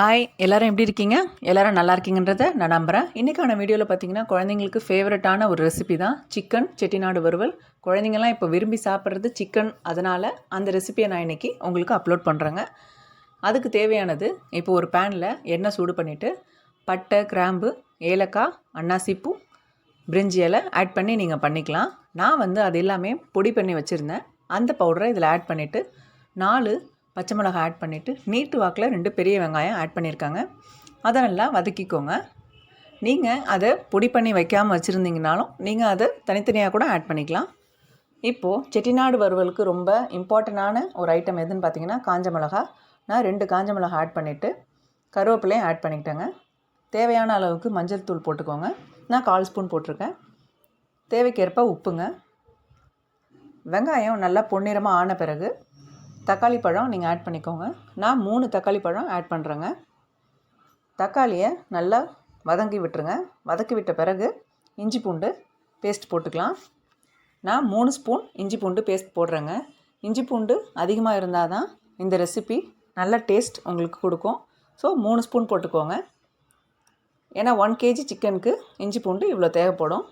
Hi எல்லோரும் எப்படி இருக்கீங்க? எல்லோரும் நல்லா இருக்கீங்கன்றதை நான் நம்புகிறேன். இன்றைக்கான வீடியோவில் பார்த்தீங்கன்னா குழந்தைங்களுக்கு ஃபேவரட்டான ஒரு ரெசிபி தான் சிக்கன் செட்டிநாடு வறுவல். குழந்தைங்கள்லாம் இப்போ விரும்பி சாப்பிட்றது சிக்கன், அதனால் அந்த ரெசிபியை நான் இன்றைக்கி உங்களுக்கு அப்லோட் பண்ணுறேங்க. அதுக்கு தேவையானது, இப்போ ஒரு பேனில் எண்ணெய் சூடு பண்ணிவிட்டு பட்டை, கிராம்பு, ஏலக்காய், அன்னாசிப்பூ, பிரிஞ்சி இலை ஆட் பண்ணி நீங்கள் பண்ணிக்கலாம். நான் அது எல்லாமே பொடி பண்ணி வச்சுருந்தேன். அந்த பவுடரை இதில் ஆட் பண்ணிவிட்டு 4 பச்சை மிளகாய் ஆட் பண்ணிவிட்டு நீட்டு வாக்கில் 2 பெரிய வெங்காயம் ஆட் பண்ணியிருக்காங்க. அதை நல்லா வதக்கிக்கோங்க. நீங்கள் அதை பொடி பண்ணி வைக்காமல் வச்சுருந்தீங்கனாலும் நீங்கள் அதை தனித்தனியாக கூட ஆட் பண்ணிக்கலாம். இப்போது செட்டிநாடு வறுவலுக்கு ரொம்ப இம்பார்ட்டண்டான ஒரு ஐட்டம் எதுன்னு பார்த்தீங்கன்னா காஞ்ச மிளகா. நான் 2 காஞ்ச மிளகா ஆட் பண்ணிவிட்டு கருவேப்பிலையும் ஆட் பண்ணிக்கிட்டேங்க. தேவையான அளவுக்கு மஞ்சள் தூள் போட்டுக்கோங்க. நான் 1/4 ஸ்பூன் போட்டிருக்கேன். தேவைக்கேற்ப உப்புங்க. வெங்காயம் நல்லா பொன்னிறமாக ஆன பிறகு தக்காளி பழம் நீங்கள் ஆட் பண்ணிக்கோங்க. நான் 3 தக்காளி பழம் ஆட் பண்ணுறேங்க. தக்காளியை நல்லா வதங்கி விட்டுருங்க. வதக்கி விட்ட பிறகு இஞ்சி பூண்டு பேஸ்ட் போட்டுக்கலாம். நான் 3 ஸ்பூன் இஞ்சி பூண்டு பேஸ்ட் போடுறேங்க. இஞ்சி பூண்டு அதிகமாக இருந்தால் தான் இந்த ரெசிபி நல்ல டேஸ்ட் உங்களுக்கு கொடுக்கும். ஸோ 3 ஸ்பூன் போட்டுக்கோங்க. ஏன்னா 1 kg சிக்கனுக்கு இஞ்சி பூண்டு இவ்வளோ தேவைப்படும்.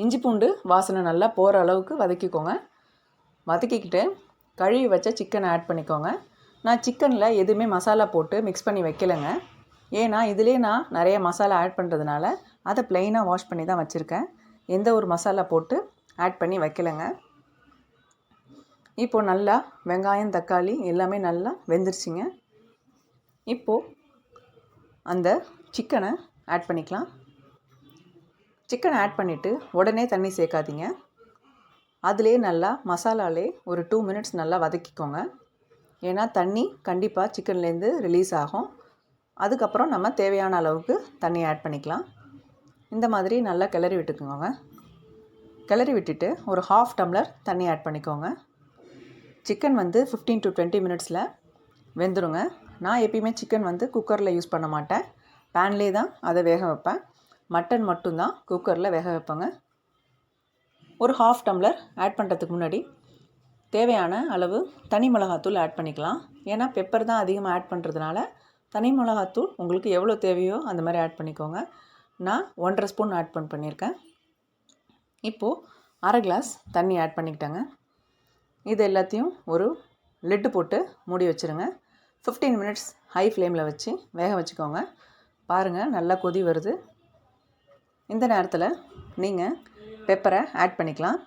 இஞ்சி பூண்டு வாசனை நல்லா போகிற அளவுக்கு வதக்கிக்கோங்க. வதக்கிக்கிட்டு கழுவி வச்ச சிக்கனை ஆட் பண்ணிக்கோங்க. நான் சிக்கனில் எதுவுமே மசாலா போட்டு மிக்ஸ் பண்ணி வைக்கலைங்க. ஏன்னா இதிலே நான் நிறைய மசாலா ஆட் பண்ணுறதுனால அதை ப்ளெயினாக வாஷ் பண்ணி தான் வச்சுருக்கேன். எந்த ஒரு மசாலா போட்டு ஆட் பண்ணி வைக்கலைங்க. இப்போது நல்லா வெங்காயம், தக்காளி எல்லாமே நல்லா வெந்துருச்சுங்க. இப்போது அந்த சிக்கனை ஆட் பண்ணிக்கலாம். சிக்கனை ஆட் பண்ணிவிட்டு உடனே தண்ணி சேர்க்காதீங்க. அதிலே நல்லா மசாலாலே ஒரு 2 மினிட்ஸ் நல்லா வதக்கிக்கோங்க. ஏன்னா தண்ணி கண்டிப்பாக சிக்கன்லேருந்து ரிலீஸ் ஆகும். அதுக்கப்புறம் நம்ம தேவையான அளவுக்கு தண்ணி ஆட் பண்ணிக்கலாம். இந்த மாதிரி நல்லா கிளறி விட்டுக்கோங்க. கிளறி விட்டுட்டு ஒரு 1/2 டம்ளர் தண்ணி ஆட் பண்ணிக்கோங்க. சிக்கன் 15 to 20 மினிட்ஸில் வெந்துருங்க. நான் எப்பயுமே சிக்கன் குக்கரில் யூஸ் பண்ண மாட்டேன். பேன்லேயே தான் அதை வேக வைப்பேன். மட்டன் மட்டும்தான் குக்கரில் வேக வைப்பேங்க. ஒரு 1/2 டம்ளர் ஆட் பண்ணுறதுக்கு முன்னாடி தேவையான அளவு தனி மிளகாத்தூள் ஆட் பண்ணிக்கலாம். ஏன்னா பெப்பர் தான் அதிகமாக ஆட் பண்ணுறதுனால தனி மிளகாத்தூள் உங்களுக்கு எவ்வளோ தேவையோ அந்த மாதிரி ஆட் பண்ணிக்கோங்க. நான் 1.5 ஸ்பூன் ஆட் பண்ணியிருக்கேன். இப்போது 1/2 கிளாஸ் தண்ணி ஆட் பண்ணிக்கிட்டேங்க. இது எல்லாத்தையும் ஒரு லிட்டு போட்டு மூடி வச்சுருங்க. 15 மினிட்ஸ் ஹை ஃப்ளேமில் வச்சு வேக வச்சுக்கோங்க. பாருங்கள், நல்லா கொதி வருது. இந்த நேரத்தில் நீங்கள் பெப்பரை ஆட் பண்ணிக்கலாம்.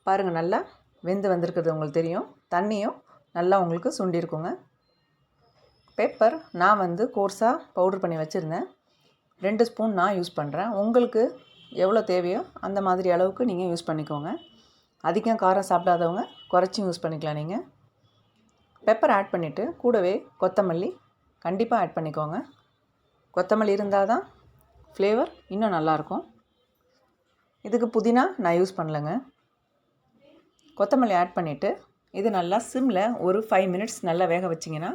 பாருங்கள், நல்லா வெந்து வந்திருக்கிறது உங்களுக்கு தெரியும். தண்ணியும் நல்லா உங்களுக்கு சுண்டிருக்குங்க. பெப்பர் நான் கோர்ஸாக பவுடர் பண்ணி வச்சுருந்தேன். 2 ஸ்பூன் நான் யூஸ் பண்ணுறேன். உங்களுக்கு எவ்வளோ தேவையோ அந்த மாதிரி அளவுக்கு நீங்கள் யூஸ் பண்ணிக்கோங்க. அதிகம் காரம் சாப்பிடாதவங்க குறைச்சும் யூஸ் பண்ணிக்கலாம். நீங்கள் பெப்பர் ஆட் பண்ணிவிட்டு கூடவே கொத்தமல்லி கண்டிப்பாக ஆட் பண்ணிக்கோங்க. கொத்தமல்லி இருந்தால் தான் ஃப்ளேவர் இன்னும் நல்லாயிருக்கும். இதுக்கு புதினா நான் யூஸ் பண்ணலைங்க. கொத்தமல்லி ஆட் பண்ணிவிட்டு இது நல்லா சிம்மில் ஒரு 5 மினிட்ஸ் நல்லா வேக வச்சிங்கன்னா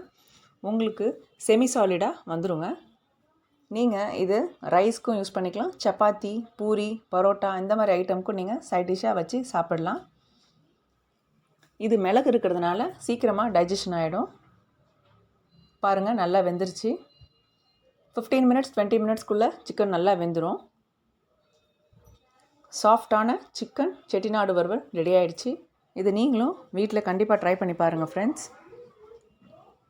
உங்களுக்கு செமி சாலிடாக வந்துடுங்க. நீங்கள் இது ரைஸ்க்கும் யூஸ் பண்ணிக்கலாம். சப்பாத்தி, பூரி, பரோட்டா இந்த மாதிரி ஐட்டமுக்கும் நீங்கள் சைட் டிஷ்ஷாக வச்சு சாப்பிடலாம். இது மிளகு இருக்கிறதுனால சீக்கிரமாக டைஜஷன் ஆகிடும். பாருங்கள், நல்லா வெந்துருச்சு. 15 மினிட்ஸ் 20 மினிட்ஸ்க்குள்ளே சிக்கன் நல்லா வெந்துடும். சாஃப்டான சிக்கன் செட்டிநாடு வறுவல் ரெடி ஆகிடுச்சு. இது நீங்களும் வீட்டில் கண்டிப்பாக ட்ரை பண்ணி பாருங்கள் ஃப்ரெண்ட்ஸ்.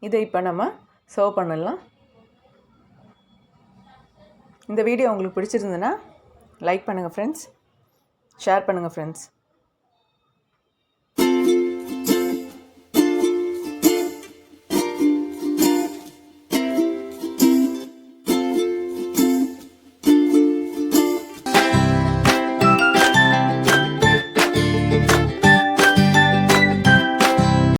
இதை இப்போ நம்ம சர்வ் பண்ணலாம். இந்த வீடியோ உங்களுக்கு பிடிச்சிருந்ததுன்னா லைக் பண்ணுங்கள் ஃப்ரெண்ட்ஸ், ஷேர் பண்ணுங்கள் ஃப்ரெண்ட்ஸ்.